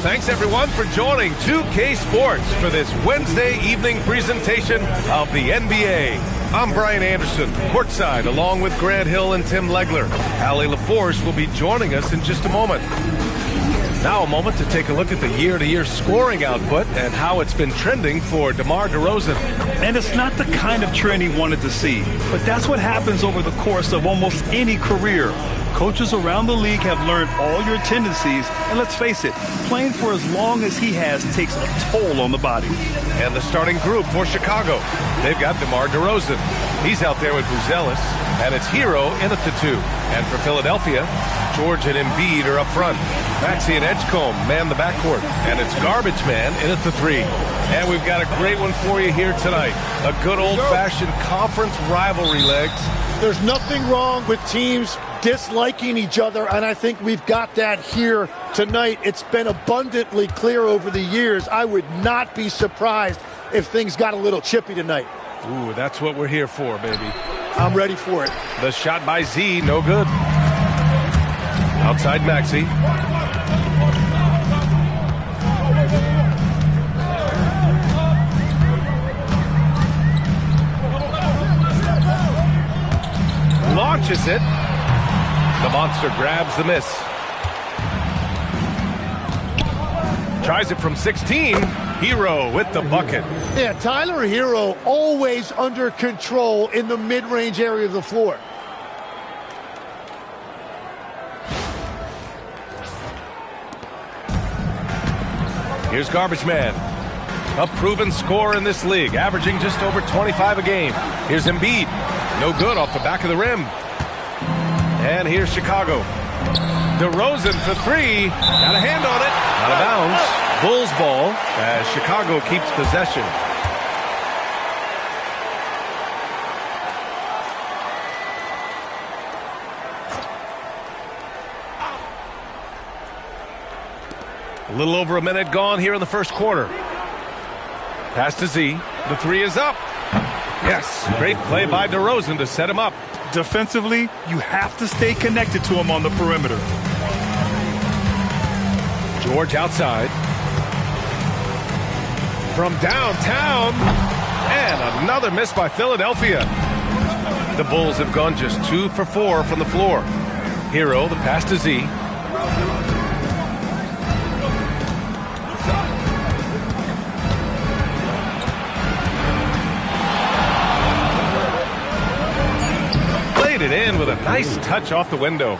Thanks, everyone, for joining 2K Sports for this Wednesday evening presentation of the NBA. I'm Brian Anderson, courtside, along with Grant Hill and Tim Legler. Allie LaForce will be joining us in just a moment. Now a moment to take a look at the year-to-year scoring output and how it's been trending for DeMar DeRozan. And it's not the kind of trend he wanted to see, but that's what happens over the course of almost any career. Coaches around the league have learned all your tendencies, and let's face it, playing for as long as he has takes a toll on the body. And the starting group for Chicago, they've got DeMar DeRozan. He's out there with Buzelis, and it's Hero in at the 2. And for Philadelphia, George and Embiid are up front. Maxey and Edgecombe man the backcourt, and it's Garbage Man in at the 3. And we've got a great one for you here tonight. A good old-fashioned conference rivalry, Legs. There's nothing wrong with teams disliking each other, and I think we've got that here tonight. It's been abundantly clear over the years. I would not be surprised if things got a little chippy tonight. Ooh, that's what we're here for, baby. I'm ready for it. The shot by Z, no good. Outside Maxey. Launches it. The monster grabs the miss. Tries it from 16. Hero with the bucket. Yeah, Tyler Hero always under control in the mid-range area of the floor. Here's Garbage Man. A proven scorer in this league, averaging just over 25 a game. Here's Embiid. No good off the back of the rim. And here's Chicago. DeRozan for 3. Got a hand on it. Out of bounds. Bulls ball as Chicago keeps possession. A little over a minute gone here in the first quarter. Pass to Z. The 3 is up. Yes, great play by DeRozan to set him up. Defensively, you have to stay connected to him on the perimeter. George outside. From downtown. And another miss by Philadelphia. The Bulls have gone just 2 for 4 from the floor. Hero, the pass to Z. It in with a nice touch off the window.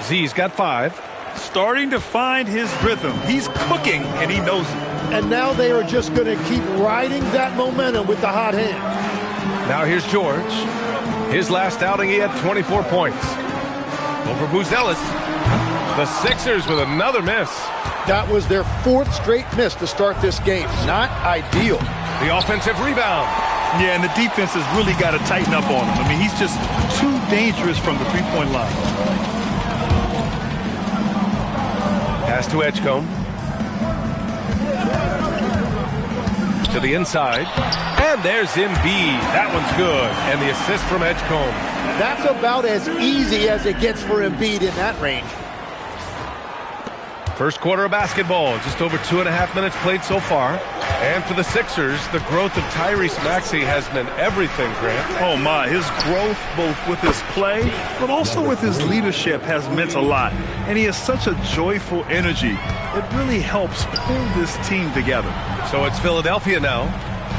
Z's got 5. Starting to find his rhythm. He's cooking, and he knows it. And now they are just going to keep riding that momentum with the hot hand. Now here's George. His last outing, he had 24 points. Over Buzelis. The Sixers with another miss. That was their 4th straight miss to start this game. Not ideal. The offensive rebound. Yeah, and the defense has really got to tighten up on him. I mean, he's just too dangerous from the three-point line. Pass to Edgecombe. To the inside. And there's Embiid. That one's good. And the assist from Edgecombe. That's about as easy as it gets for Embiid in that range. First quarter of basketball, just over 2.5 minutes played so far. And for the Sixers, the growth of Tyrese Maxey has meant everything, Grant. Oh, my. His growth, both with his play, but also with his leadership, has meant a lot. And he has such a joyful energy. It really helps pull this team together. So it's Philadelphia now,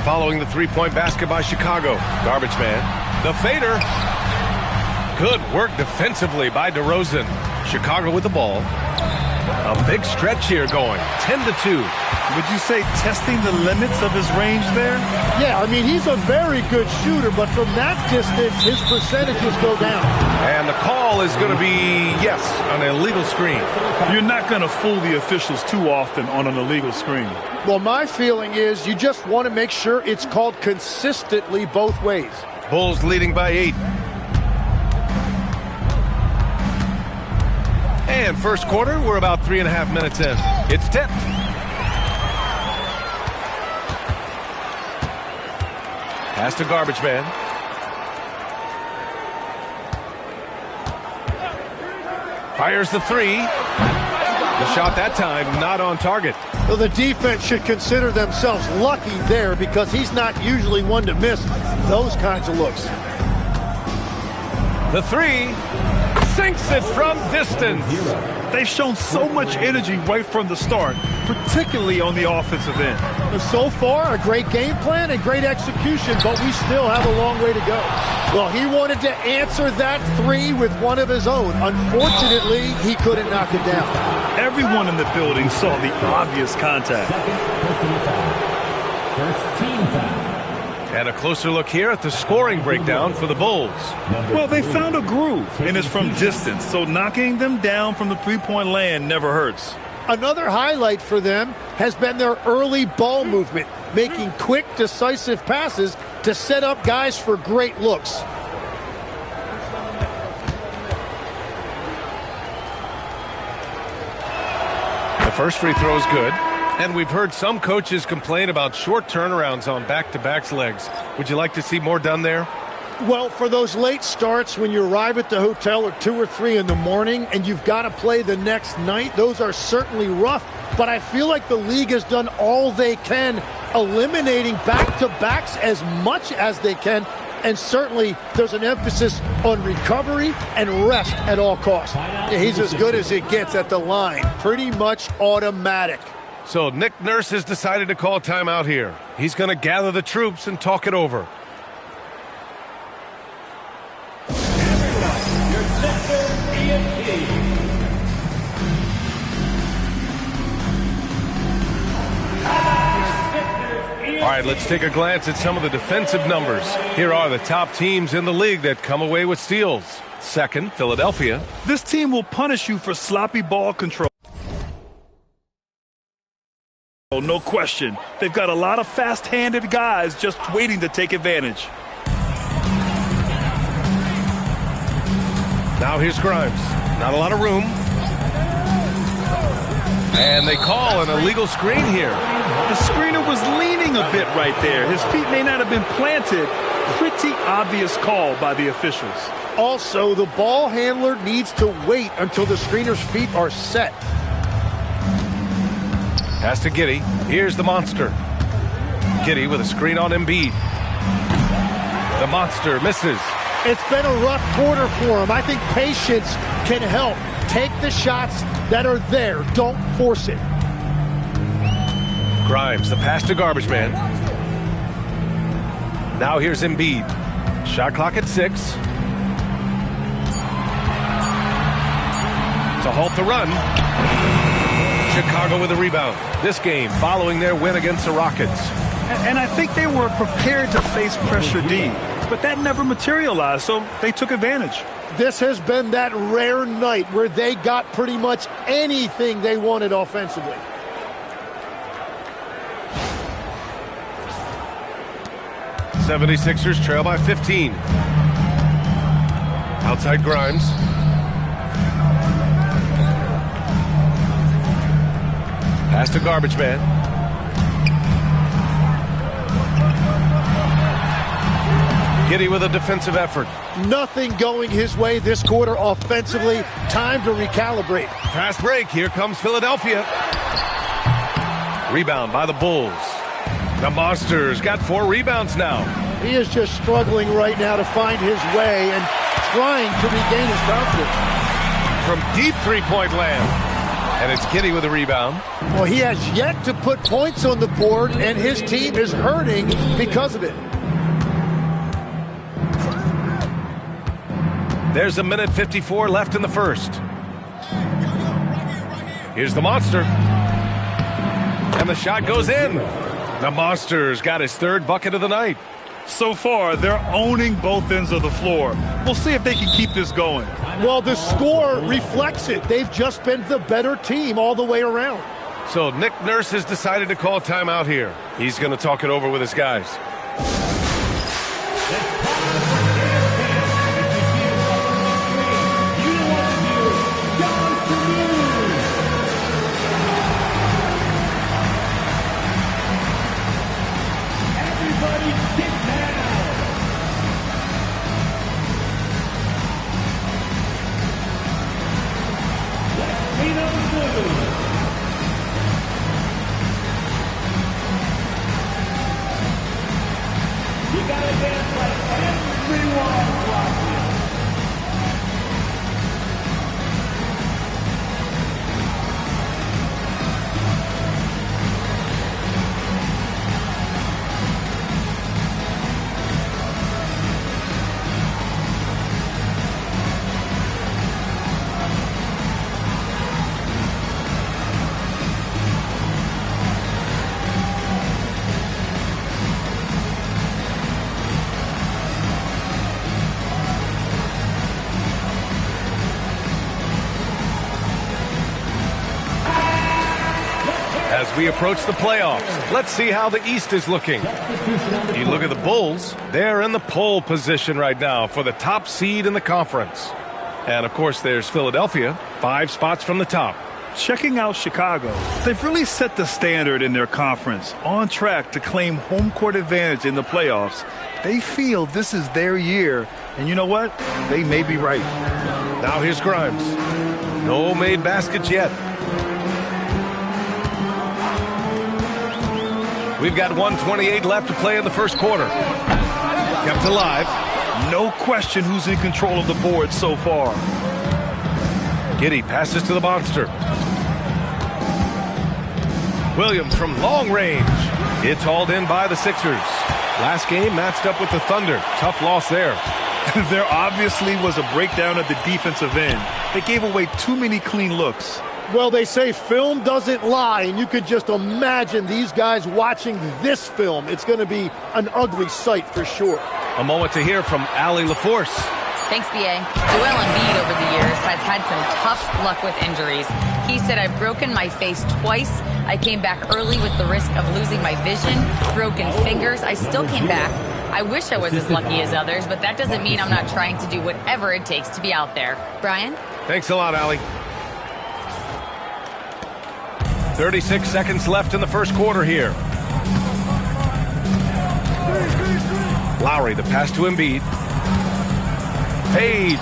following the three-point basket by Chicago. Garbage Man. The fader. Good work defensively by DeRozan. Chicago with the ball. A big stretch here going, 10-2. Would you say testing the limits of his range there? Yeah, I mean, he's a very good shooter, but from that distance, his percentages go down. And the call is going to be, yes, an illegal screen. You're not going to fool the officials too often on an illegal screen. Well, my feeling is you just want to make sure it's called consistently both ways. Bulls leading by 8. And first quarter, we're about 3.5 minutes in. It's tipped. Pass to Garbage Man. Fires the 3. The shot that time not on target. Well, the defense should consider themselves lucky there because he's not usually one to miss those kinds of looks. The three sinks it from distance. They've shown so much energy right from the start, particularly on the offensive end. So far, a great game plan and great execution, but we still have a long way to go. Well, he wanted to answer that three with one of his own. Unfortunately, he couldn't knock it down. Everyone in the building saw the obvious contact. First team foul. And a closer look here at the scoring breakdown for the Bulls. Well, they found a groove, and it's from distance, so knocking them down from the three-point land never hurts. Another highlight for them has been their early ball movement, making quick, decisive passes to set up guys for great looks. The first free throw is good. And we've heard some coaches complain about short turnarounds on back-to-backs legs. Would you like to see more done there? Well, for those late starts when you arrive at the hotel at 2 or 3 in the morning and you've got to play the next night, those are certainly rough. But I feel like the league has done all they can, eliminating back-to-backs as much as they can. And certainly there's an emphasis on recovery and rest at all costs. Yeah, he's as good as it gets at the line. Pretty much automatic. So Nick Nurse has decided to call timeout here. He's going to gather the troops and talk it over. All right, let's take a glance at some of the defensive numbers. Here are the top teams in the league that come away with steals. Second, Philadelphia. This team will punish you for sloppy ball control. No question. They've got a lot of fast-handed guys just waiting to take advantage. Now here's Grimes. Not a lot of room. And they call an illegal screen here. The screener was leaning a bit right there. His feet may not have been planted. Pretty obvious call by the officials. Also, the ball handler needs to wait until the screener's feet are set. Pass to Giddey. Here's the monster. Giddey with a screen on Embiid. The monster misses. It's been a rough quarter for him. I think patience can help. Take the shots that are there. Don't force it. Grimes, the pass to Garbage Man. Now here's Embiid. Shot clock at 6. To halt the run. Chicago with a rebound. This game following their win against the Rockets. And I think they were prepared to face pressure D, but that never materialized, so they took advantage. This has been that rare night where they got pretty much anything they wanted offensively. '76ers trail by 15. Outside Grimes. Pass to Garbage Man. Giddey with a defensive effort. Nothing going his way this quarter offensively. Time to recalibrate. Fast break. Here comes Philadelphia. Rebound by the Bulls. The Monsters got 4 rebounds now. He is just struggling right now to find his way and trying to regain his confidence. From deep three-point land. And it's Giddey with a rebound. Well, he has yet to put points on the board, and his team is hurting because of it. There's a minute 54 left in the first. Here's the Monster. And the shot goes in. The Monster's got his 3rd bucket of the night. So far, they're owning both ends of the floor. We'll see if they can keep this going. Well, the score reflects it. They've just been the better team all the way around. So Nick Nurse has decided to call timeout here. He's going to talk it over with his guys. As we approach the playoffs, let's see how the East is looking. You look at the Bulls, they're in the pole position right now for the top seed in the conference. And of course, there's Philadelphia, 5 spots from the top. Checking out Chicago, they've really set the standard in their conference, on track to claim home court advantage in the playoffs. They feel this is their year, and you know what? They may be right. Now here's Grimes. No made baskets yet. We've got 1:28 left to play in the first quarter. Kept alive. No question who's in control of the board so far. Giddey passes to the monster. Williams from long range. It's hauled in by the Sixers. Last game matched up with the Thunder. Tough loss there. There obviously was a breakdown at the defensive end. They gave away too many clean looks. Well, they say film doesn't lie, and you could just imagine these guys watching this film. It's going to be an ugly sight for sure. A moment to hear from Allie LaForce. Thanks, B.A. Joel Embiid over the years has had some tough luck with injuries. He said, I've broken my face twice. I came back early with the risk of losing my vision, broken fingers. I still came back. I wish I was as lucky as others, but that doesn't mean I'm not trying to do whatever it takes to be out there. Brian? Thanks a lot, Allie. 36 seconds left in the first quarter here. Lowry, the pass to Embiid. Fades.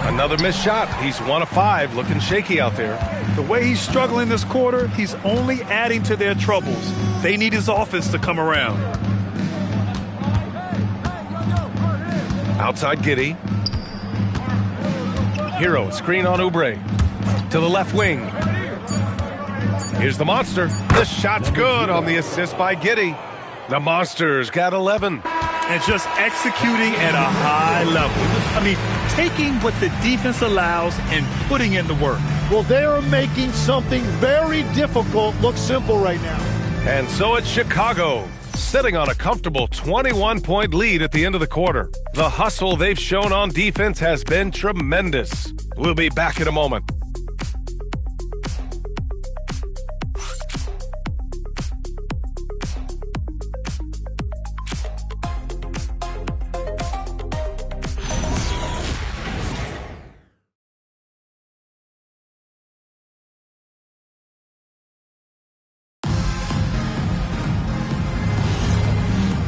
Another missed shot. He's 1 of 5, looking shaky out there. The way he's struggling this quarter, he's only adding to their troubles. They need his offense to come around. Outside Giddey. Hero, screen on Oubre. To the left wing. Here's the monster. The shot's good on the assist by Giddey. The Monsters got 11. And just executing at a high level. I mean, taking what the defense allows and putting in the work. Well, they are making something very difficult look simple right now. And so it's Chicago, sitting on a comfortable 21-point lead at the end of the quarter. The hustle they've shown on defense has been tremendous. We'll be back in a moment.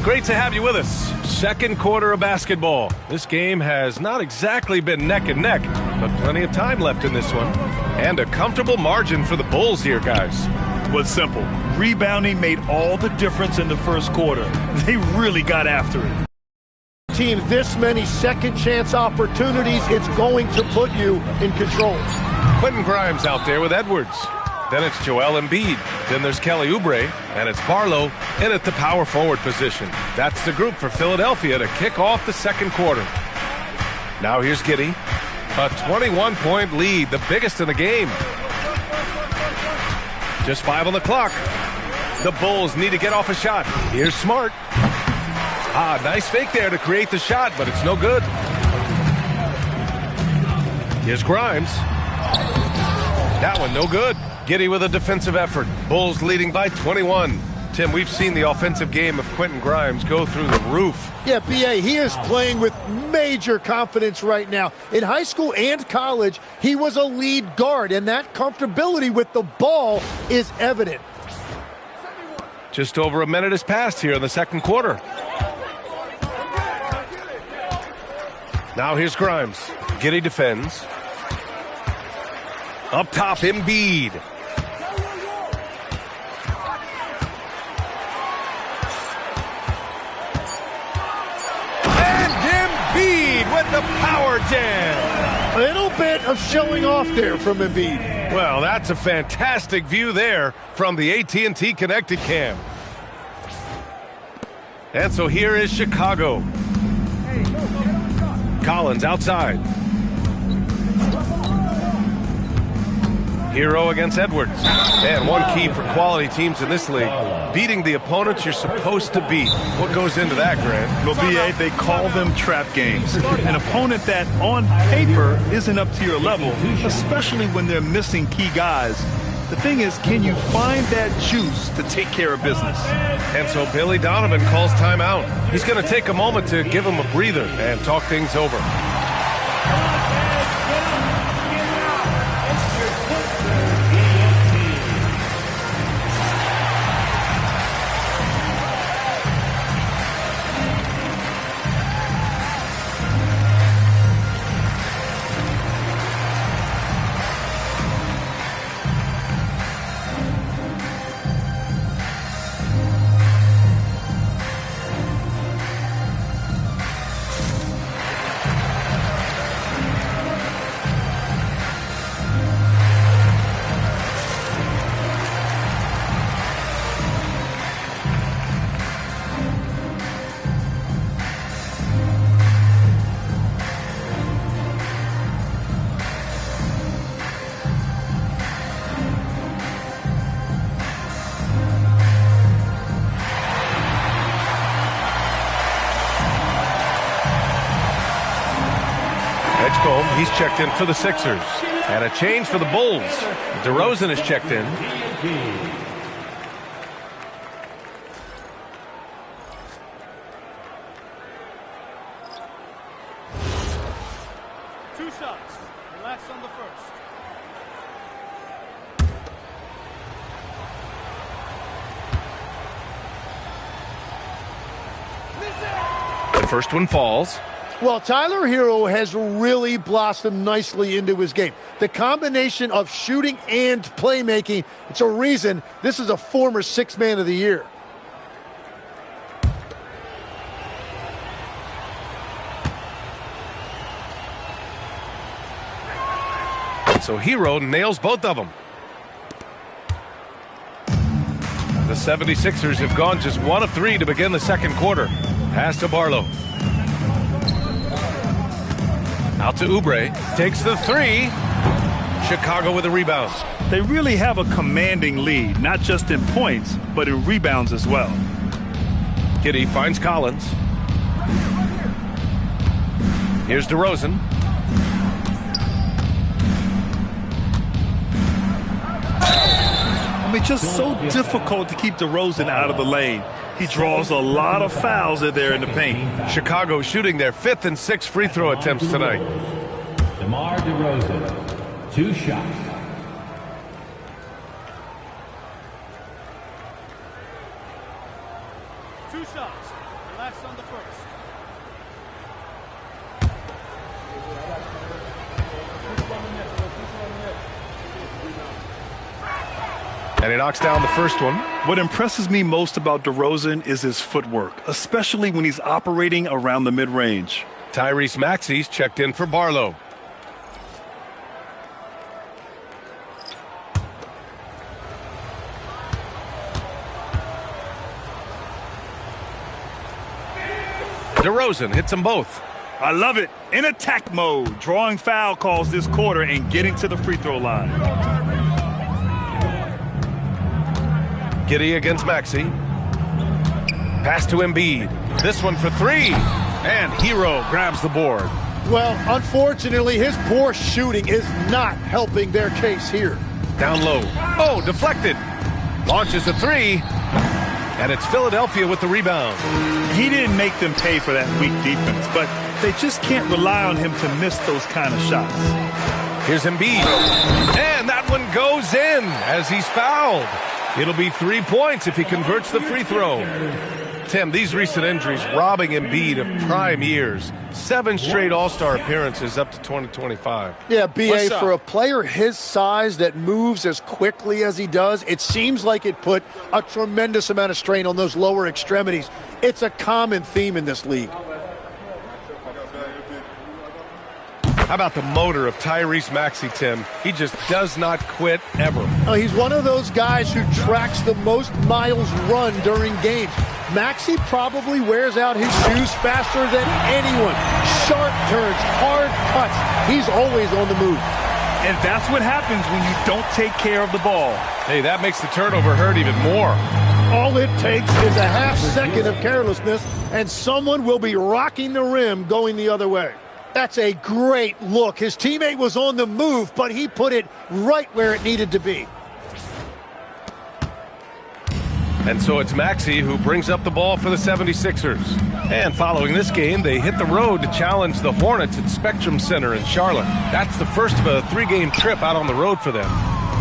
Great to have you with us. Second quarter of basketball. This game has not exactly been neck and neck, but plenty of time left in this one. And a comfortable margin for the Bulls here, guys. Was simple. Rebounding made all the difference in the first quarter. They really got after it. Team, this many second chance opportunities, it's going to put you in control. Quentin Grimes out there with Edwards. Then it's Joel Embiid. Then there's Kelly Oubre. And it's Barlow in at the power forward position. That's the group for Philadelphia to kick off the second quarter. Now here's Giddey. A 21-point lead, the biggest in the game. Just 5 on the clock. The Bulls need to get off a shot. Here's Smart. Nice fake there to create the shot, but it's no good. Here's Grimes. That one no good. Giddey with a defensive effort. Bulls leading by 21. Tim, we've seen the offensive game of Quentin Grimes go through the roof. Yeah, B.A., he is playing with major confidence right now. In high school and college, he was a lead guard, and that comfortability with the ball is evident. Just over a minute has passed here in the second quarter. Now here's Grimes. Giddey defends. Up top, Embiid. the power jam. A little bit of showing off there from Embiid. Well, that's a fantastic view there from the AT&T Connected Cam. And so here is Chicago. Collins outside. Hero against Edwards. And one key for quality teams in this league, beating the opponents you're supposed to beat. What goes into that, Grant? Well, BA, they call them trap games. An opponent that on paper isn't up to your level, especially when they're missing key guys. The thing is, can you find that juice to take care of business? And so Billy Donovan calls timeout. He's going to take a moment to give him a breather and talk things over. He's checked in for the Sixers. And a change for the Bulls. DeRozan is checked in. Two shots. Relax on the first. The first one falls. Well, Tyler Hero has really blossomed nicely into his game. The combination of shooting and playmaking, it's a reason this is a former Sixth Man of the Year. So Hero nails both of them. The 76ers have gone just 1 of 3 to begin the second quarter. Pass to Barlow. Out to Oubre, takes the 3. Chicago with a rebound. They really have a commanding lead, not just in points, but in rebounds as well. Giddey finds Collins. Here's DeRozan. I mean, just so difficult to keep DeRozan out of the lane. He draws a lot of fouls in there in the paint. Chicago shooting their 5th and 6th free throw attempts tonight. DeMar DeRozan, 2 shots. Two shots. Relax on the first. And he knocks down the first one. What impresses me most about DeRozan is his footwork, especially when he's operating around the mid-range. Tyrese Maxey's checked in for Barlow. DeRozan hits them both. I love it. In attack mode, drawing foul calls this quarter and getting to the free throw line. Giddey against Maxey. Pass to Embiid. This one for 3. And Hero grabs the board. Well, unfortunately, his poor shooting is not helping their case here. Down low. Oh, deflected. Launches a 3. And it's Philadelphia with the rebound. He didn't make them pay for that weak defense, but they just can't rely on him to miss those kind of shots. Here's Embiid. And that one goes in as he's fouled. It'll be 3 points if he converts the free throw. Tim, these recent injuries robbing Embiid of prime years. 7 straight All-Star appearances up to 2025. Yeah, B.A., for a player his size that moves as quickly as he does, it seems like it put a tremendous amount of strain on those lower extremities. It's a common theme in this league. How about the motor of Tyrese Maxey, Tim? He just does not quit ever. Oh, he's one of those guys who tracks the most miles run during games. Maxey probably wears out his shoes faster than anyone. Sharp turns, hard cuts. He's always on the move. And that's what happens when you don't take care of the ball. Hey, that makes the turnover hurt even more. All it takes is a half second of carelessness, and someone will be rocking the rim going the other way. That's a great look. His teammate was on the move, but he put it right where it needed to be. And so it's Maxey who brings up the ball for the 76ers. And following this game, they hit the road to challenge the Hornets at Spectrum Center in Charlotte. That's the first of a 3-game trip out on the road for them.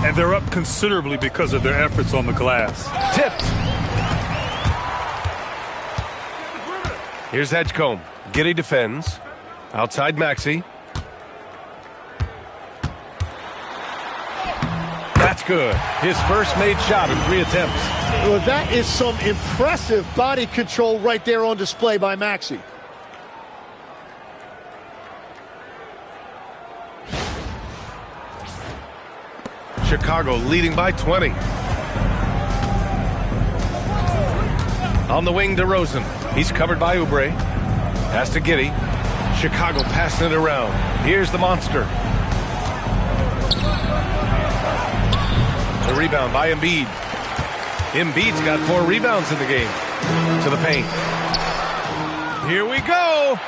And they're up considerably because of their efforts on the glass. Tipped. Here's Edgecombe. Giddey defends. Outside Maxey. That's good. His first made shot in 3 attempts. Well, that is some impressive body control right there on display by Maxey. Chicago leading by 20. On the wing, DeRozan. He's covered by Oubre. Pass to Giddey. Chicago passing it around. Here's the monster. The rebound by Embiid. Embiid's got 4 rebounds in the game. To the paint. Here we go.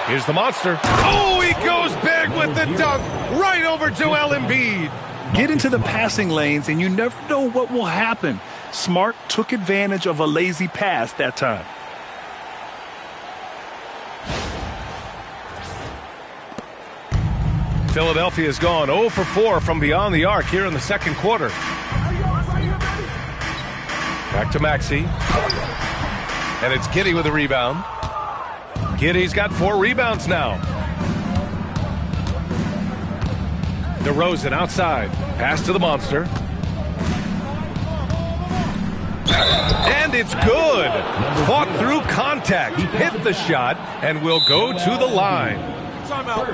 Here's the monster. Oh, he goes big with the dunk. Right over Joel Embiid. Get into the passing lanes, and you never know what will happen. Smart took advantage of a lazy pass that time. Philadelphia's gone 0 for 4 from beyond the arc here in the second quarter. Back to Maxey. And it's Giddey with a rebound. Giddey's got 4 rebounds now. DeRozan outside. Pass to the monster. And it's good. Fought through contact. Hit the shot and will go to the line.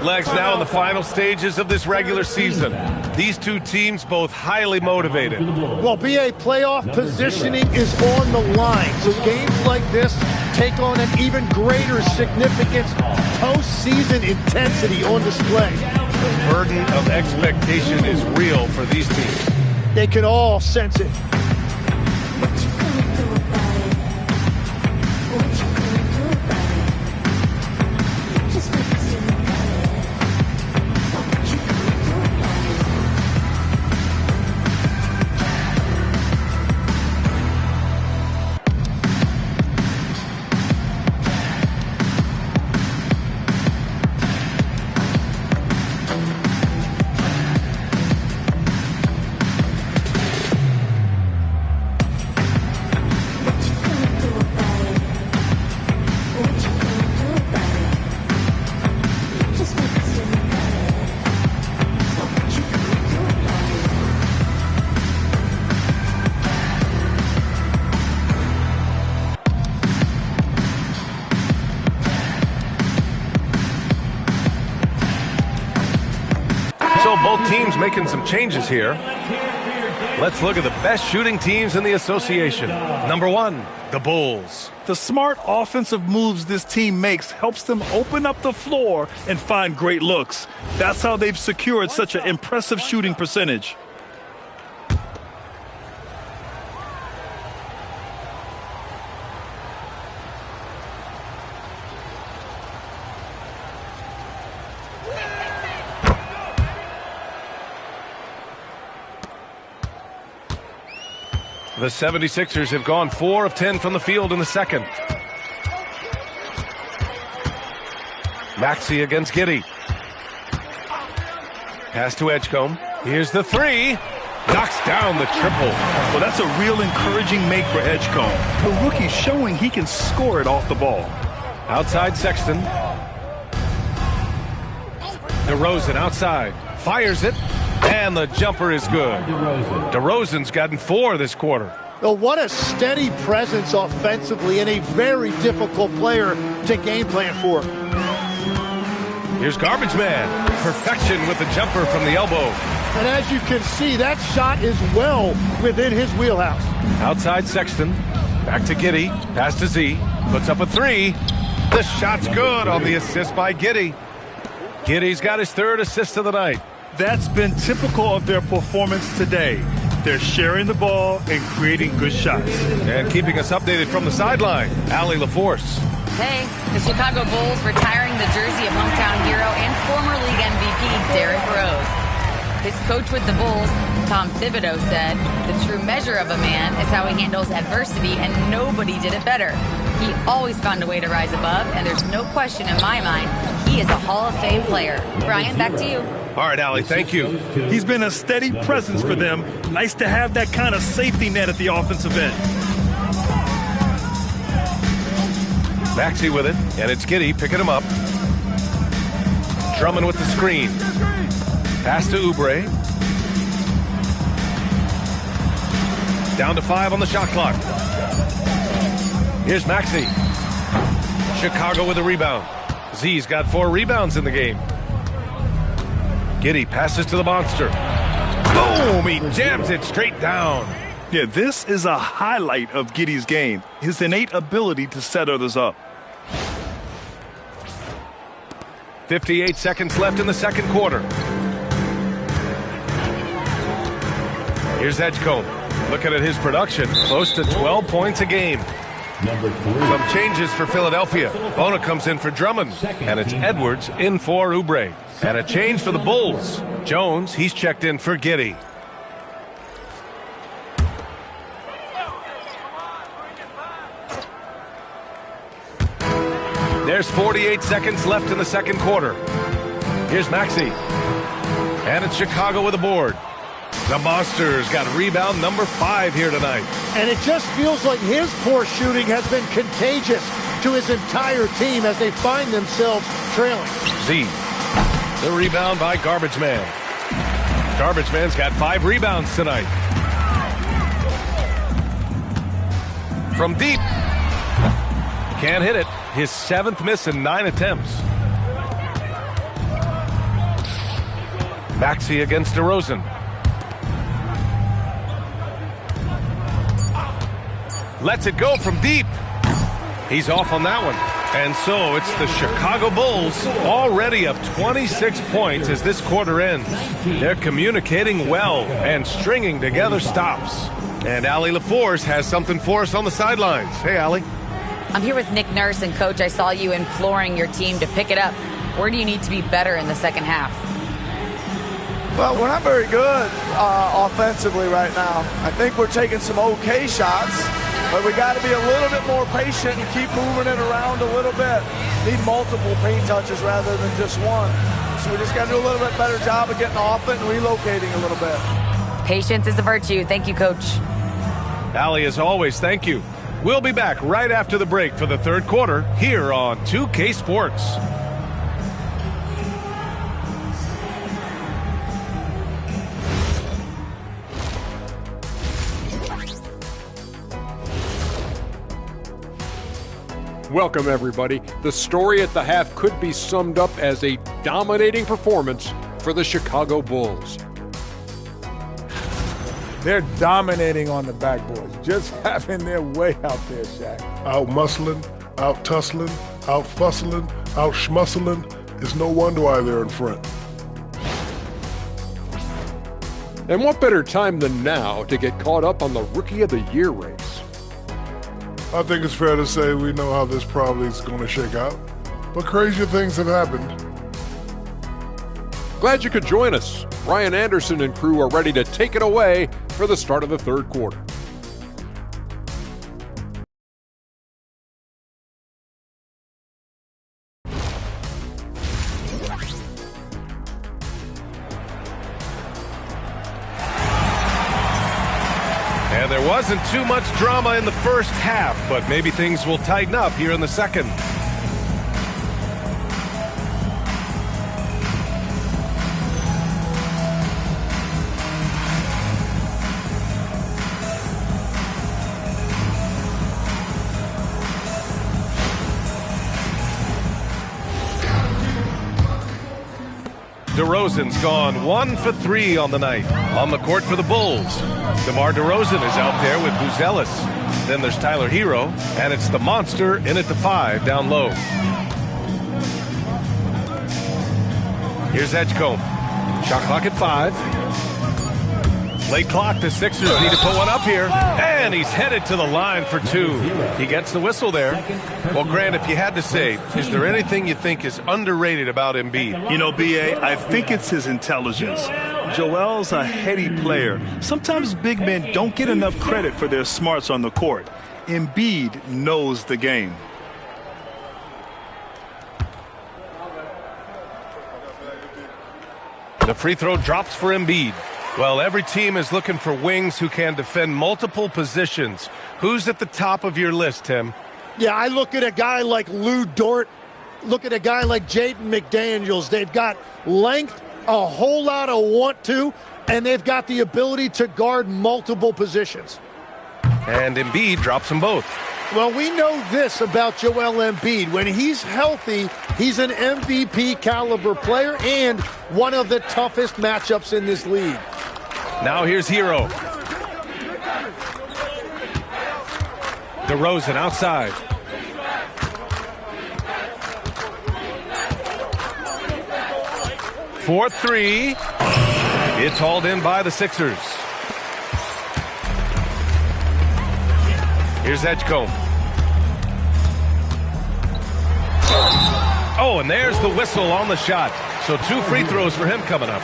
Legs now in the final stages of this regular season. These two teams both highly motivated. Well, BA, playoff positioning is on the line. So games like this take on an even greater significance. Postseason intensity on display. The burden of expectation is real for these teams. They can all sense it. So both teams making some changes here. Let's look at the best shooting teams in the association. Number 1, the Bulls. The smart offensive moves this team makes helps them open up the floor and find great looks. That's how they've secured such an impressive shooting percentage. The 76ers have gone 4 of 10 from the field in the second. Maxey against Giddey. Pass to Edgecombe. Here's the 3. Knocks down the triple. Well, that's a real encouraging make for Edgecombe. The rookie's showing he can score it off the ball. Outside Sexton. DeRozan outside. Fires it. And the jumper is good. DeRozan's gotten 4 this quarter. Well, what a steady presence offensively and a very difficult player to game plan for. Here's Garbage Man. perfection with the jumper from the elbow. And as you can see, that shot is well within his wheelhouse. Outside Sexton. Back to Giddey. Pass to Z. Puts up a three. The shot's good on the assist by Giddey. Giddey's got his third assist of the night. That's been typical of their performance today. They're sharing the ball and creating good shots. And keeping us updated from the sideline, Allie LaForce. Hey, the Chicago Bulls retiring the jersey of hometown hero and former league MVP Derrick Rose. His coach with the Bulls, Tom Thibodeau, said, "The true measure of a man is how he handles adversity, and nobody did it better. He always found a way to rise above, and there's no question in my mind he is a Hall of Fame player." Brian, back to you. All right, Allie, thank you. He's been a steady presence for them. Nice to have that kind of safety net at the offensive end. Maxey with it, and it's Giddey picking him up. Drummond with the screen. Pass to Oubre. Down to 5 on the shot clock. Here's Maxey. Chicago with a rebound. Z's got 4 rebounds in the game. Giddey passes to the monster. Boom! He jams it straight down. Yeah, this is a highlight of Giddey's game, his innate ability to set others up. 58 seconds left in the second quarter. Here's Edgecombe. Looking at his production, close to 12 points a game. Some changes for Philadelphia. Bona comes in for Drummond, and it's Edwards in for Oubre. And a change for the Bulls. Jones, he's checked in for Giddey. There's 48 seconds left in the second quarter. Here's Maxey. And it's Chicago with a board. The Monsters got rebound number 5 here tonight. And it just feels like his poor shooting has been contagious to his entire team as they find themselves trailing. Z. The rebound by Garbage Man. Garbage Man's got 5 rebounds tonight. From deep. Can't hit it. His 7th miss in 9 attempts. Maxey against DeRozan. Lets it go from deep. He's off on that one. And so it's the Chicago Bulls already up 26 points as this quarter ends. They're communicating well and stringing together stops. And Allie LaForce has something for us on the sidelines. Hey, Allie. I'm here with Nick Nurse, and Coach, I saw you imploring your team to pick it up. Where do you need to be better in the second half? Well, we're not very good offensively right now. I think we're taking some okay shots, but we got to be a little bit more patient and keep moving it around a little bit. Need multiple paint touches rather than just one. So we just got to do a little bit better job of getting off it and relocating a little bit. Patience is a virtue. Thank you, Coach. Allie, as always, thank you. We'll be back right after the break for the third quarter here on 2K Sports. Welcome, everybody. The story at the half could be summed up as a dominating performance for the Chicago Bulls. They're dominating on the backboards, just having their way out there, Shaq. Out muscling, out tussling, out fussling, out schmuscling. It's no wonder why they're in front. And what better time than now to get caught up on the Rookie of the Year race? I think it's fair to say we know how this probably is going to shake out, but crazier things have happened. Glad you could join us. Ryan Anderson and crew are ready to take it away for the start of the third quarter. And there wasn't too much drama in the first half, but maybe things will tighten up here in the second. DeRozan's gone 1 for 3 on the night. On the court for the Bulls, DeMar DeRozan is out there with Buzelis. Then there's Tyler Hero, and it's the monster in at the 5 down low. Here's Edgecombe. Shot clock at 5. Late clock, the Sixers need to put one up here. And he's headed to the line for 2. He gets the whistle there. Well, Grant, if you had to say, is there anything you think is underrated about Embiid? You know, B.A., I think it's his intelligence. Joel's a heady player. Sometimes big men don't get enough credit for their smarts on the court. Embiid knows the game. The free throw drops for Embiid. Well, every team is looking for wings who can defend multiple positions. Who's at the top of your list, Tim? Yeah, I look at a guy like Lou Dort. Look at a guy like Jaden McDaniels. They've got length, a whole lot of want to, and they've got the ability to guard multiple positions. And Embiid drops them both. Well, we know this about Joel Embiid. When he's healthy, he's an MVP caliber player and one of the toughest matchups in this league. Now here's Hero. DeRozan outside. For 3. It's hauled in by the Sixers. Here's Edgecombe. Oh, and there's the whistle on the shot. So 2 free throws for him coming up.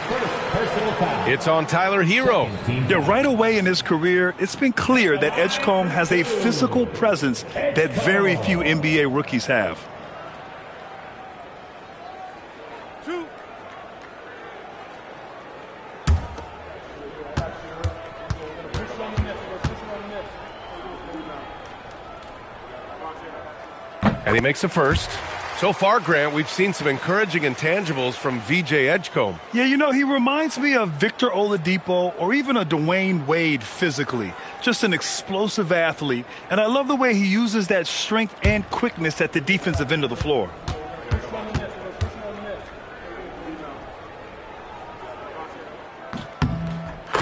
It's on Tyler Hero. Yeah, right away in his career, it's been clear that Edgecombe has a physical presence that very few NBA rookies have. And he makes the first. So far, Grant, we've seen some encouraging intangibles from VJ Edgecombe. Yeah, you know, he reminds me of Victor Oladipo or even a Dwayne Wade physically. Just an explosive athlete. And I love the way he uses that strength and quickness at the defensive end of the floor.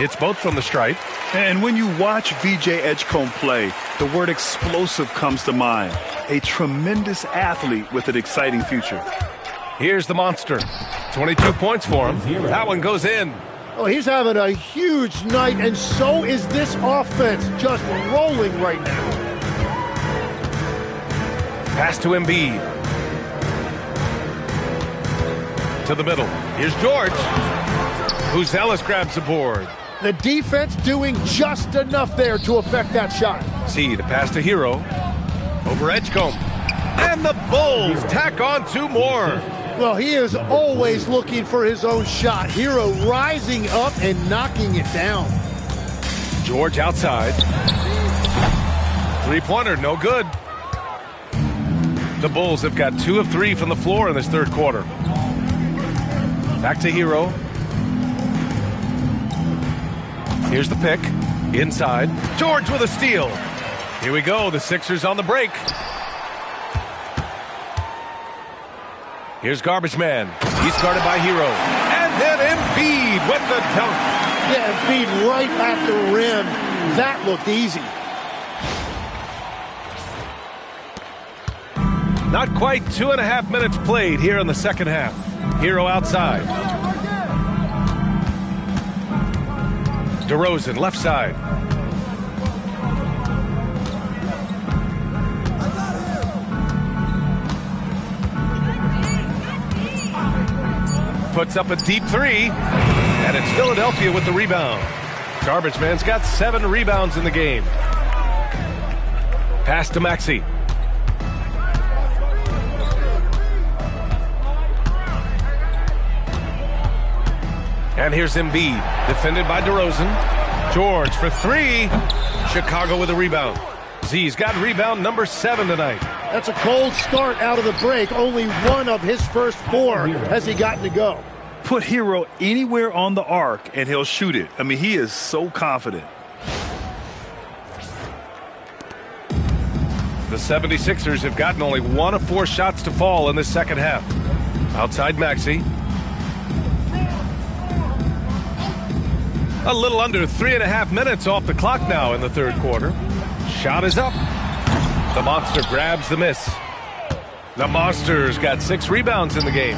It's both from the stripe. And when you watch VJ Edgecombe play, the word explosive comes to mind. A tremendous athlete with an exciting future. Here's the monster. 22 points for him. That one goes in. Oh, he's having a huge night, and so is this offense, just rolling right now. Pass to Embiid. To the middle. Here's George. Buzelis grabs the board. The defense doing just enough there to affect that shot. See the pass to Hero. Over Edgecombe. And the Bulls tack on 2 more. Well, he is always looking for his own shot. Hero rising up and knocking it down. George outside. 3-pointer, no good. The Bulls have got 2 of 3 from the floor in this third quarter. Back to Hero. Here's the pick. Inside. George with a steal. Here we go. The Sixers on the break. Here's Garbage Man. He's guarded by Hero. And then Embiid with the dunk. Yeah, Embiid right at the rim. That looked easy. Not quite 2.5 minutes played here in the second half. Hero outside. DeRozan left side. Puts up a deep 3, and it's Philadelphia with the rebound. Garbage Man's got 7 rebounds in the game. Pass to Maxey. And here's Embiid, defended by DeRozan. George for 3. Chicago with a rebound. Z's got rebound number 7 tonight. That's a cold start out of the break. Only one of his first 4 has he gotten to go. Put Hero anywhere on the arc and he'll shoot it. I mean, he is so confident. The 76ers have gotten only 1 of 4 shots to fall in this second half. Outside Maxey. A little under 3.5 minutes off the clock now in the third quarter. Shot is up. The Monster grabs the miss. The Monster's got 6 rebounds in the game.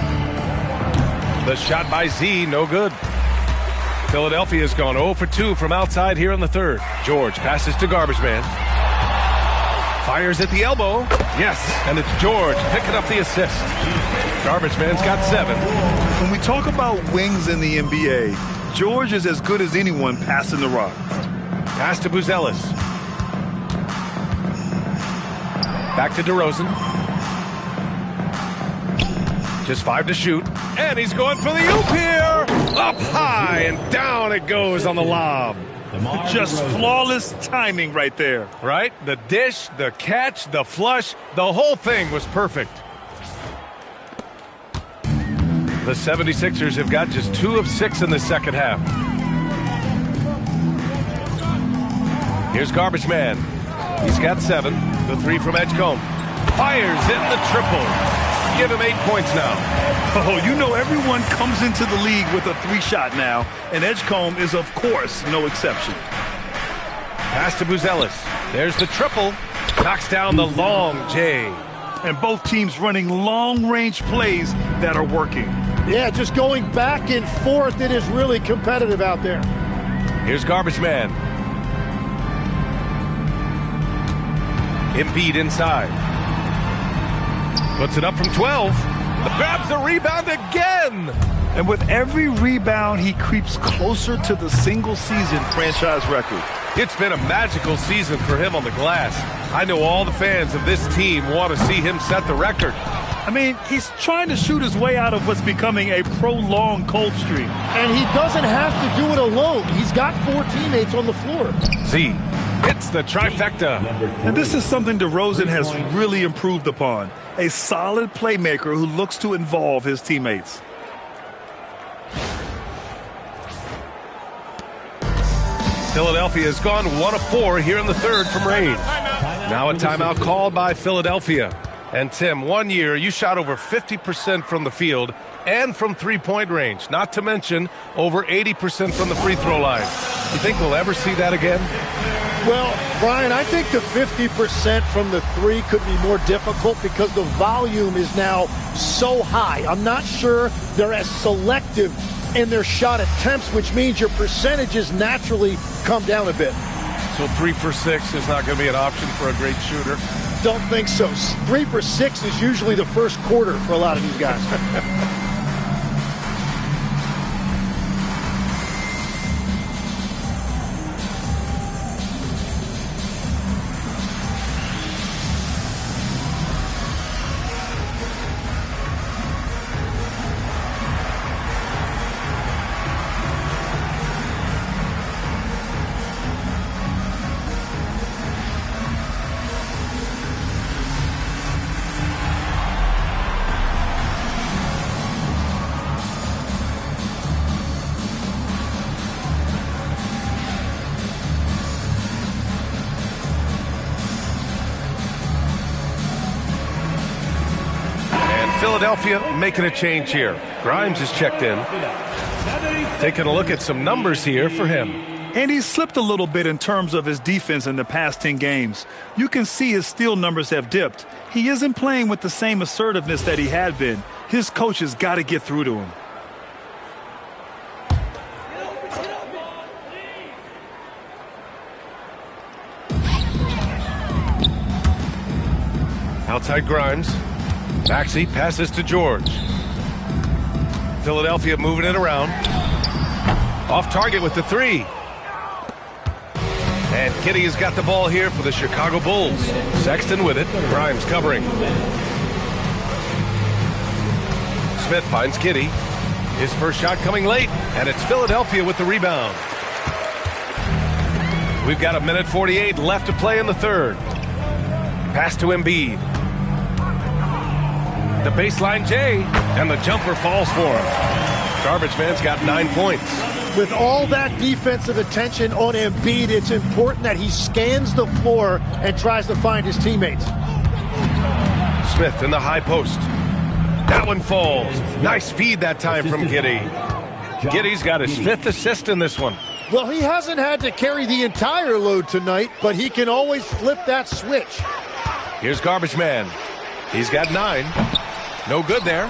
The shot by Z, no good. Philadelphia's gone 0 for 2 from outside here in the third. George passes to Garbage Man. Fires at the elbow. Yes, and it's George picking up the assist. Garbage Man's got 7. When we talk about wings in the NBA, George is as good as anyone passing the rock. Pass to Buzelis. Back to DeRozan. Just 5 to shoot. And he's going for the oop here. Up high and down it goes on the lob. Just flawless timing right there. Right? The dish, the catch, the flush, the whole thing was perfect. The 76ers have got just 2 of 6 in the second half. Here's Garbage Man. He's got 7. The 3 from Edgecombe. Fires in the triple. Give him 8 points now. Oh, you know everyone comes into the league with a 3-shot now, and Edgecombe is, of course, no exception. Pass to Buzelis. There's the triple. Knocks down the long J. And both teams running long-range plays that are working. Yeah, just going back and forth. It is really competitive out there. Here's Garbage Man. Embiid inside. Puts it up from 12. Grabs the rebound again. And with every rebound, he creeps closer to the single-season franchise record. It's been a magical season for him on the glass. I know all the fans of this team want to see him set the record. I mean, he's trying to shoot his way out of what's becoming a prolonged cold streak. And he doesn't have to do it alone. He's got 4 teammates on the floor. Z hits the trifecta. And this is something DeRozan has really improved upon. A solid playmaker who looks to involve his teammates. Philadelphia has gone 1 of 4 here in the third from range. Now a timeout called by Philadelphia. And Tim, 1 year you shot over 50% from the field and from three-point range, not to mention over 80% from the free throw line. You think we'll ever see that again? Well, Brian, I think the 50% from the 3 could be more difficult because the volume is now so high. I'm not sure they're as selective in their shot attempts, which means your percentages naturally come down a bit. So 3 for 6 is not going to be an option for a great shooter? Don't think so. 3 for 6 is usually the first quarter for a lot of these guys. Philadelphia making a change here. Grimes is checked in. Taking a look at some numbers here for him. And he's slipped a little bit in terms of his defense in the past 10 games. You can see his steal numbers have dipped. He isn't playing with the same assertiveness that he had been. His coach has got to get through to him. Outside Grimes. Maxey passes to George. Philadelphia moving it around. Off target with the 3. And Kitty has got the ball here for the Chicago Bulls. Sexton with it. Grimes covering. Smith finds Kitty. His first shot coming late, and it's Philadelphia with the rebound. We've got 1:48 left to play in the third. Pass to Embiid. The baseline J, and the jumper falls for him. Garbage Man's got 9 points. With all that defensive attention on Embiid, it's important that he scans the floor and tries to find his teammates. Smith in the high post. That one falls. Nice feed that time from Giddey. Giddey's got his 5th assist in this one. Well, he hasn't had to carry the entire load tonight, but he can always flip that switch. Here's Garbage Man. He's got 9. No good there.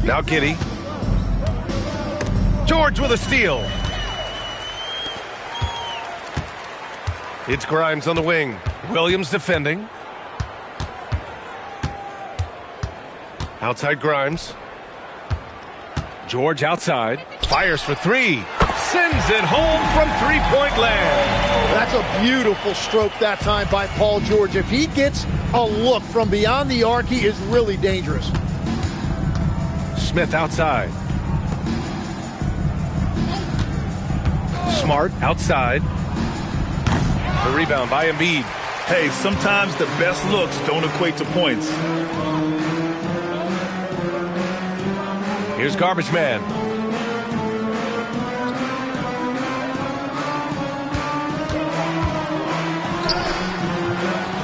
Now Giddy. George with a steal. It's Grimes on the wing. Williams defending. Outside Grimes. George outside. Fires for 3. Sends it home from three-point land. That's a beautiful stroke that time by Paul George. If he gets a look from beyond the arc, he is really dangerous. Smith outside. Smart outside. The rebound by Embiid. Hey, sometimes the best looks don't equate to points. Here's Garbage Man.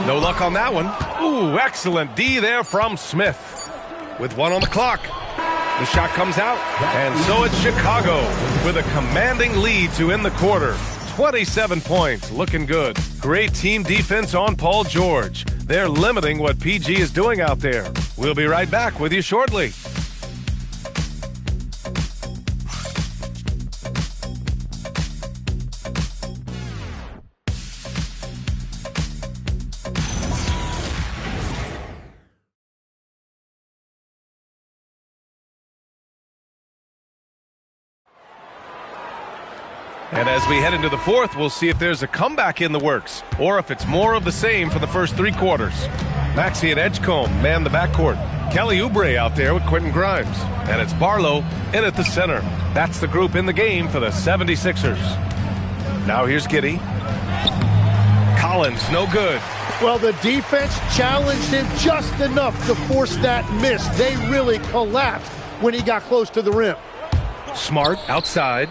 No luck on that one. Ooh, excellent D there from Smith. With 1 on the clock. The shot comes out. And so it's Chicago with a commanding lead to end the quarter. 27 points, looking good. Great team defense on Paul George. They're limiting what PG is doing out there. We'll be right back with you shortly. And as we head into the fourth, we'll see if there's a comeback in the works or if it's more of the same for the first 3 quarters. Maxey and Edgecombe man the backcourt. Kelly Oubre out there with Quentin Grimes. And it's Barlow in at the center. That's the group in the game for the 76ers. Now here's Giddey. Collins, no good. Well, the defense challenged him just enough to force that miss. They really collapsed when he got close to the rim. Smart outside.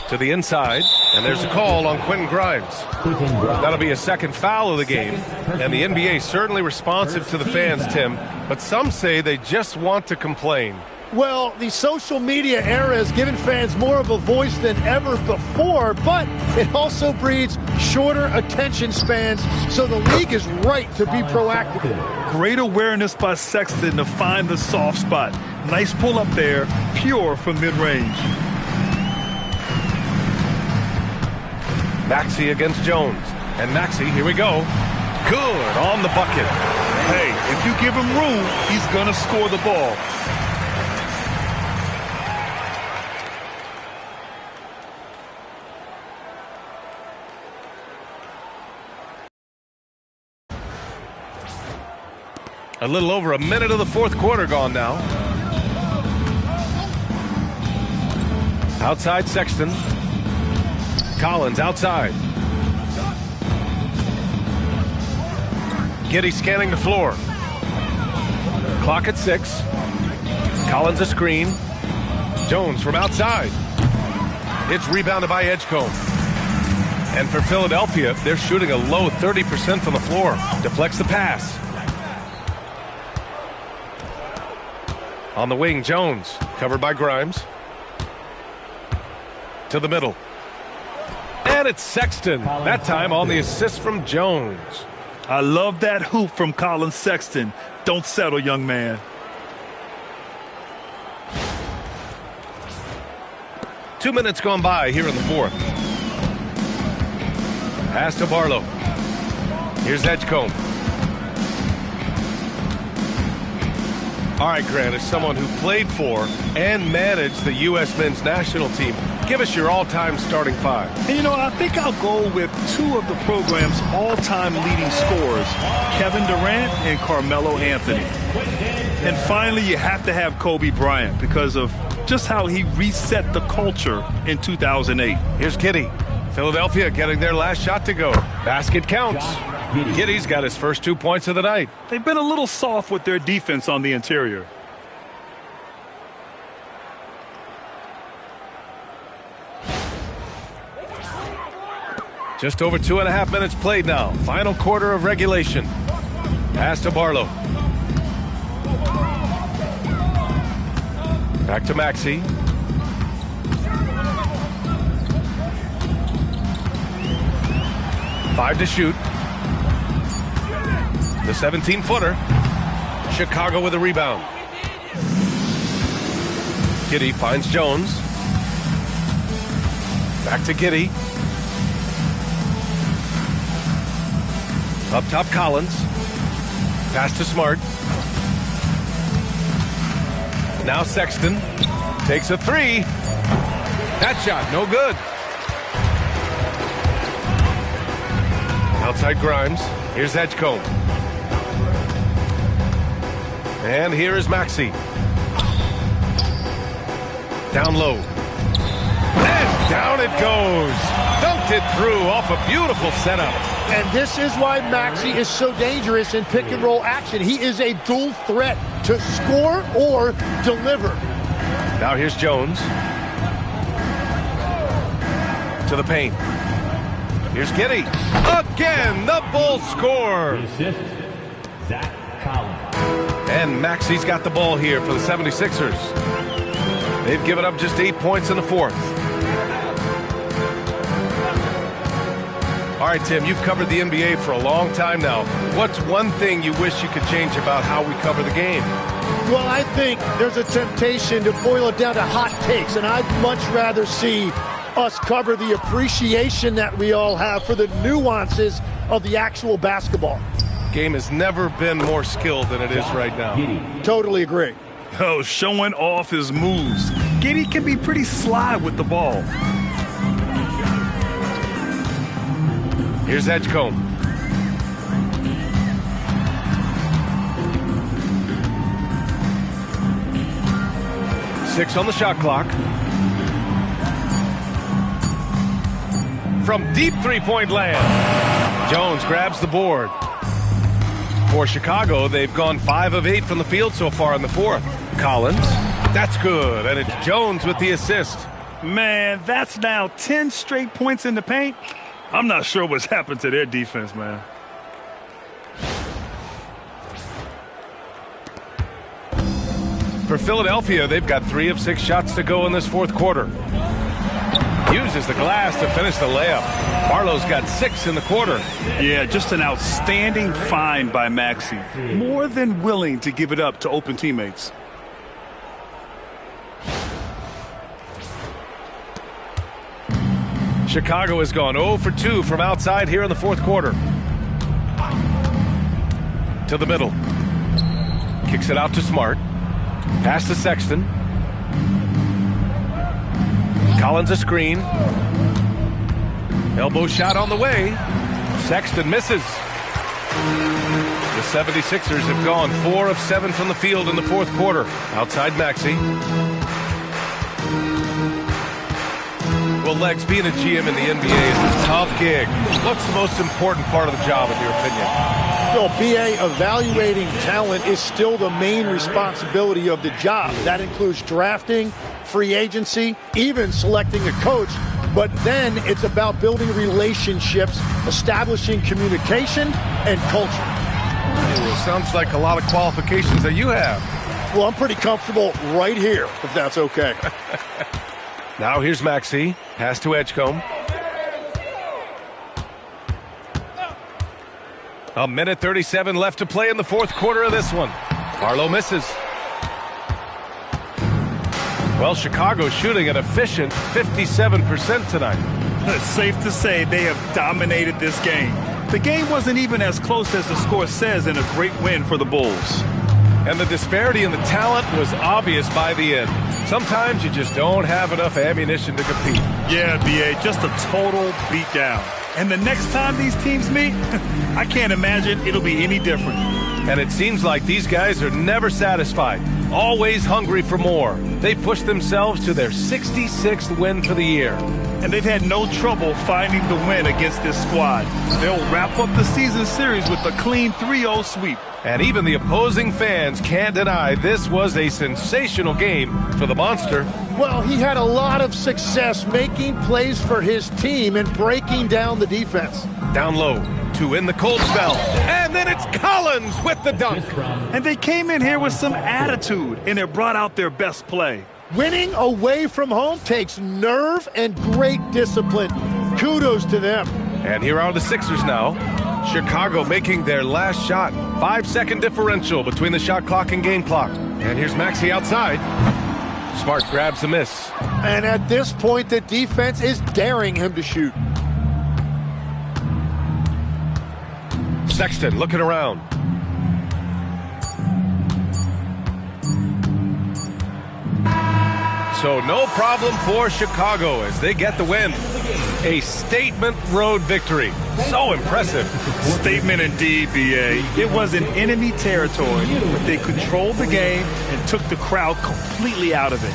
To the inside, and there's a call on Quentin Grimes. That'll be a second foul of the game, and the NBA certainly responsive to the fans, Tim, but some say they just want to complain. Well, the social media era has given fans more of a voice than ever before, but it also breeds shorter attention spans, so the league is right to be proactive. Great awareness by Sexton to find the soft spot. Nice pull up there, pure from mid-range. Maxey against Jones. And Maxey, here we go. Good on the bucket. Hey, if you give him room, he's going to score the ball. A little over a minute of the fourth quarter gone now. Outside Sexton. Collins outside. Giddey scanning the floor. Clock at 6. Collins a screen. Jones from outside. It's rebounded by Edgecombe. And for Philadelphia, they're shooting a low 30% from the floor. Deflects the pass. On the wing, Jones, covered by Grimes. To the middle. And it's Sexton, that time on the assist from Jones. I love that hoop from Colin Sexton. Don't settle, young man. Two minutes gone by here in the fourth. Pass to Barlow. Here's Edgecombe. All right, Grant, as someone who played for and managed the U.S. men's national team, give us your all-time starting 5. And, I think I'll go with 2 of the program's all-time leading scorers, Kevin Durant and Carmelo Anthony. And finally, you have to have Kobe Bryant because of just how he reset the culture in 2008. Here's Giddey. Philadelphia getting their last shot to go. Basket counts. Giddey's got his first 2 points of the night. They've been a little soft with their defense on the interior. Just over 2.5 minutes played now. Final quarter of regulation. Pass to Barlow. Back to Maxey. Five to shoot. The 17-footer. Chicago with a rebound. Giddey finds Jones. Back to Giddey. Up top, Collins. Pass to Smart. Now Sexton takes a three. That shot, no good. Outside Grimes. Here's Edgecombe. And here is Maxey. Down low. And down it goes. Dunked it through off a beautiful setup. And this is why Maxey is so dangerous in pick and roll action. He is a dual threat to score or deliver. Now here's Jones. To the paint. Here's Giddey. Again, the Bulls score. Assist, Zach Collins. And Maxey's got the ball here for the 76ers. They've given up just 8 points in the fourth. All right, Tim, you've covered the NBA for a long time now. What's one thing you wish you could change about how we cover the game? Well, I think there's a temptation to boil it down to hot takes, and I'd much rather see us cover the appreciation that we all have for the nuances of the actual basketball. Game has never been more skilled than it is right now. Totally agree. Oh, showing off his moves. Giddey can be pretty sly with the ball. Here's Edgecombe. Six on the shot clock. From deep three-point land, Jones grabs the board. For Chicago, they've gone 5 of 8 from the field so far in the fourth. Collins, that's good, and it's Jones with the assist. Man, that's now 10 straight points in the paint. I'm not sure what's happened to their defense, man. For Philadelphia, they've got 3 of 6 shots to go in this fourth quarter. Uses the glass to finish the layup. Barlow's got 6 in the quarter. Yeah, just an outstanding find by Maxey. More than willing to give it up to open teammates. Chicago has gone 0 for 2 from outside here in the fourth quarter. To the middle. Kicks it out to Smart. Pass to Sexton. Collins a screen. Elbow shot on the way. Sexton misses. The 76ers have gone 4 of 7 from the field in the fourth quarter. Outside Maxey. Well, Legs, being a GM in the NBA is a tough gig. What's the most important part of the job, in your opinion? Well, BA, evaluating talent is still the main responsibility of the job. That includes drafting, free agency, even selecting a coach. But then it's about building relationships, establishing communication, and culture. Ooh, sounds like a lot of qualifications that you have. Well, I'm pretty comfortable right here, if that's okay. Now here's Maxey. Pass to Edgecombe. A minute 37 left to play in the fourth quarter of this one. Barlow misses. Well, Chicago's shooting an efficient 57% tonight. It's safe to say they have dominated this game. The game wasn't even as close as the score says in a great win for the Bulls. And the disparity in the talent was obvious by the end. Sometimes you just don't have enough ammunition to compete. Yeah, B.A., just a total beatdown. And the next time these teams meet, I can't imagine it'll be any different. And it seems like these guys are never satisfied, always hungry for more. They pushed themselves to their 66th win for the year. And they've had no trouble finding the win against this squad. They'll wrap up the season series with a clean 3-0 sweep. And even the opposing fans can't deny this was a sensational game for the Monster. Well, he had a lot of success making plays for his team and breaking down the defense. Down low to in the cold spell. And then it's Collins with the dunk. And they came in here with some attitude, and it brought out their best play. Winning away from home takes nerve and great discipline. Kudos to them. And here are the Sixers now. Chicago making their last shot. 5-second differential between the shot clock and game clock. And here's Maxey outside. Smart grabs a miss. And at this point, the defense is daring him to shoot. Sexton looking around. So no problem for Chicago as they get the win. A statement road victory. So impressive. Statement indeed, B.A. It was in enemy territory, but they controlled the game and took the crowd completely out of it.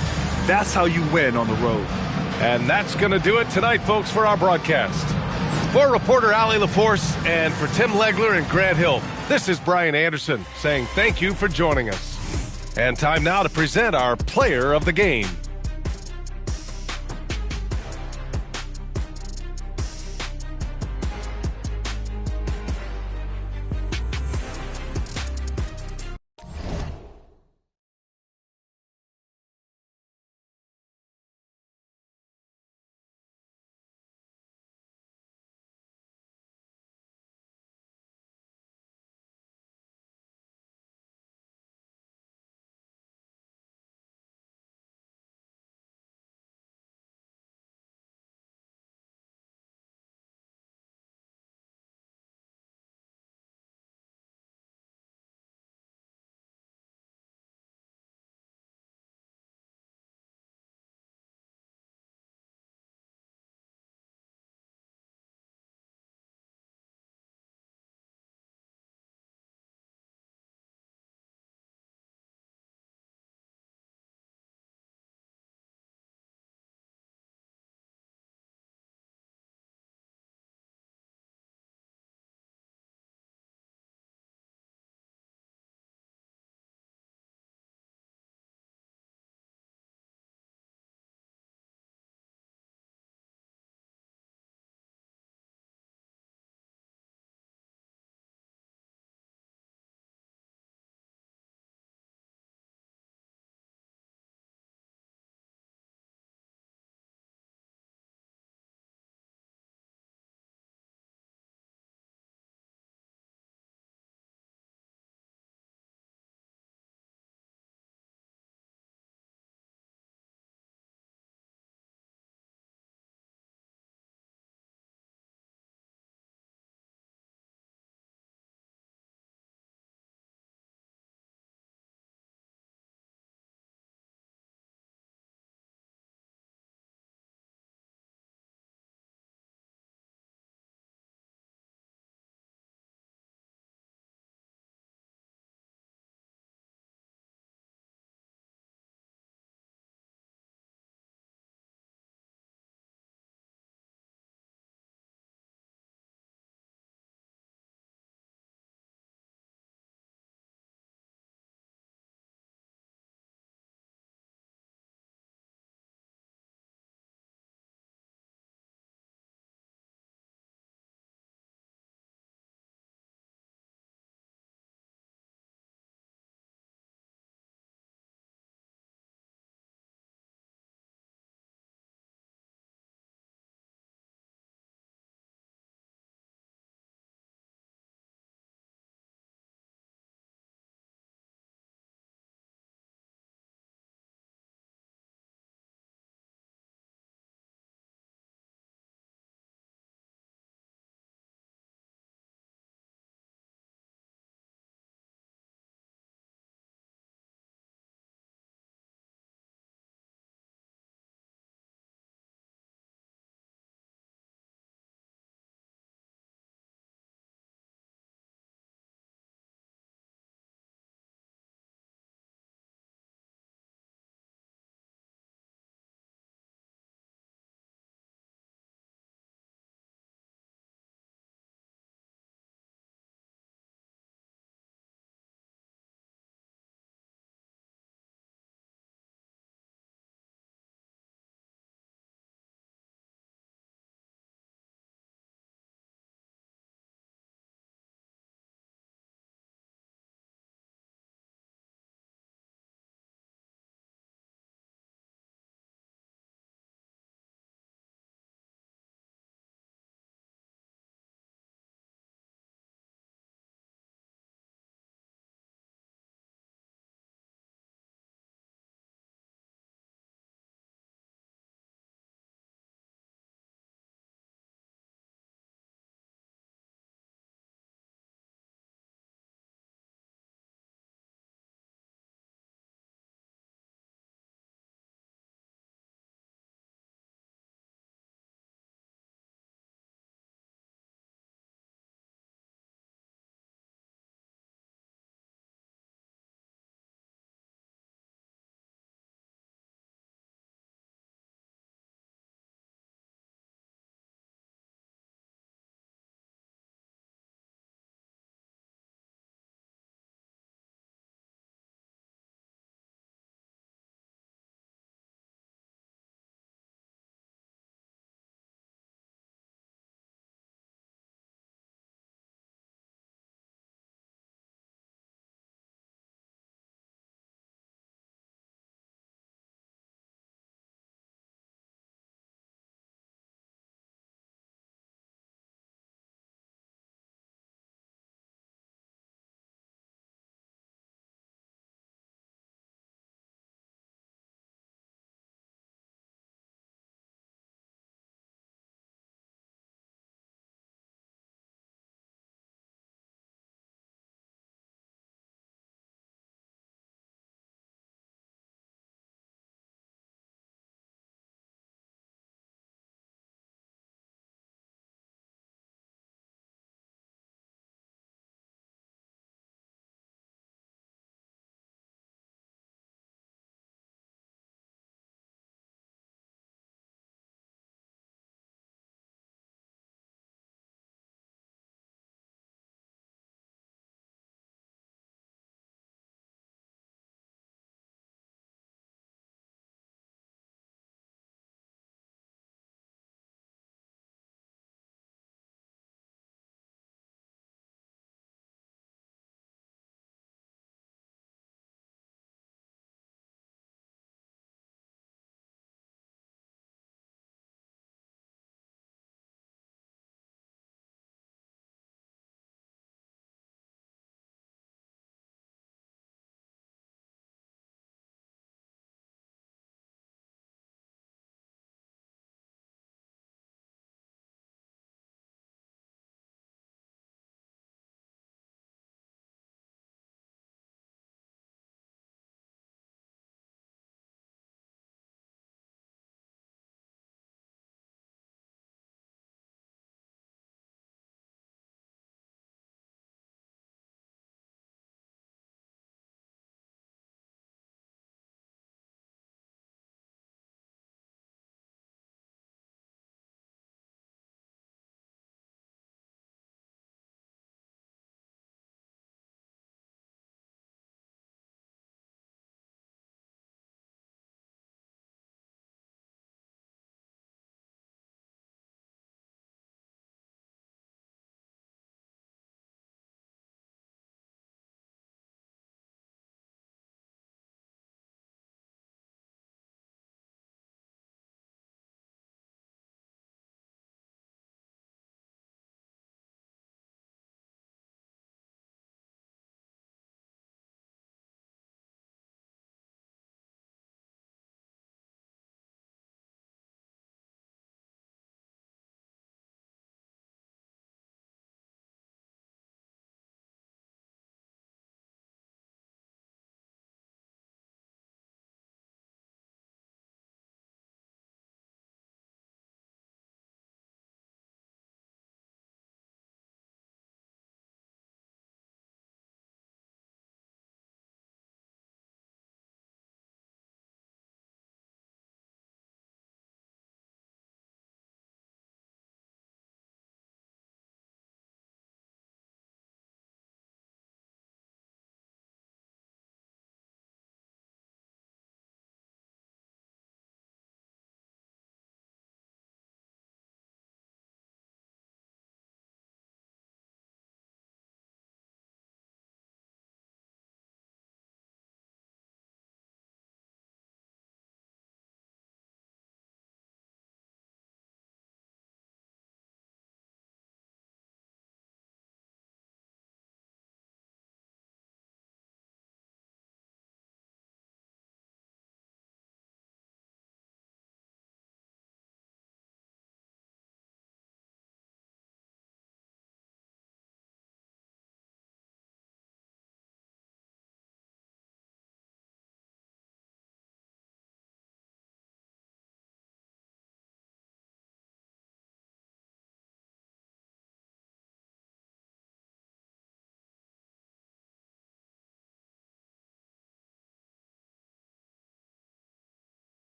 That's how you win on the road. And that's going to do it tonight, folks, for our broadcast. For reporter Allie LaForce and for Tim Legler and Grant Hill, this is Brian Anderson saying thank you for joining us. And time now to present our player of the game.